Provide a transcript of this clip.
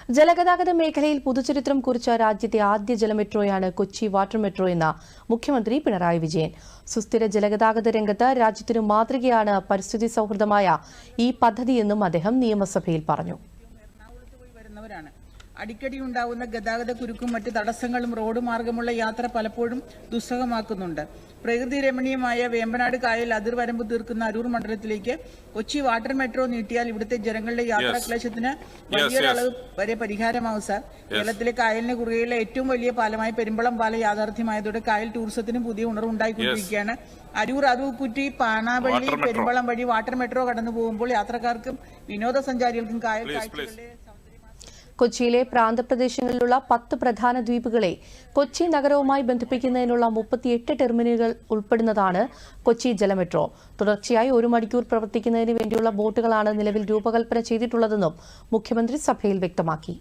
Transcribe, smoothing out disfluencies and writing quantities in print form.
ജലഗതാഗത മേഖലയിൽ പുതുചരിത്രം കുറിച്ച രാജ്യത്തെ ആദ്യ ജലമെട്രോയാണ് കൊച്ചി വാട്ടർ മെട്രോ എന്ന മുഖ്യമന്ത്രി പിണറായി വിജയൻ. സുസ്ഥിര ജലഗതാഗത രംഗത്ത് രാജ്യത്തിനു മാതൃകയാണ് പരിസ്ഥിതി സൗഹൃദമായ ഈ പദ്ധതിയെന്നും അദ്ദേഹം നിയമസഭയിൽ പറഞ്ഞു. അടിക്കടി ഉണ്ടാകുന്ന ഗതാഗത കുരുക്കും മറ്റ് തടസ്സങ്ങളും റോഡ് മാർഗമുള്ള യാത്ര പലപ്പോഴും ദുസ്സഹമാക്കുന്നുണ്ട്. പ്രകൃതി രമണീയമായ വേമ്പനാട് കായൽ അതിർവരമ്പ് തീർക്കുന്ന അരൂർ മണ്ഡലത്തിലേക്ക് കൊച്ചി വാട്ടർ മെട്രോ നീട്ടിയാൽ ഇവിടുത്തെ ജനങ്ങളുടെ യാത്രാക്ലേശത്തിന് വലിയൊരളവ് വരെ പരിഹാരമാവും സാർ. കേരളത്തിലെ കായലിന് കുറുകെയുള്ള ഏറ്റവും വലിയ പാലമായ പെരുമ്പളം പാലം യാഥാർത്ഥ്യമായതോടെ കായൽ ടൂറിസത്തിന് പുതിയ ഉണർവുണ്ടായിക്കൊണ്ടിരിക്കുകയാണ്. അരൂർ, അരൂക്കുറ്റി, പാണാവള്ളി, പെരുമ്പളം വഴി വാട്ടർ മെട്രോ കടന്നു പോകുമ്പോൾ യാത്രക്കാർക്കും വിനോദസഞ്ചാരികൾക്കും കായൽ കാഴ്ചകളുടെ കൊച്ചിയിലെ പ്രാന്തപ്രദേശങ്ങളിലുള്ള 10 പ്രധാന ദ്വീപുകളെ കൊച്ചി നഗരവുമായി ബന്ധിപ്പിക്കുന്നതിനുള്ള 38 ടെർമിനലുകൾ ഉൾപ്പെടുന്നതാണ് കൊച്ചി ജലമെട്രോ. തുടർച്ചയായി 1 മണിക്കൂർ പ്രവർത്തിക്കുന്നതിന് വേണ്ടിയുള്ള ബോട്ടുകളാണ് നിലവിൽ രൂപകൽപ്പന ചെയ്തിട്ടുള്ളതെന്നും മുഖ്യമന്ത്രി സഭയിൽ വ്യക്തമാക്കി.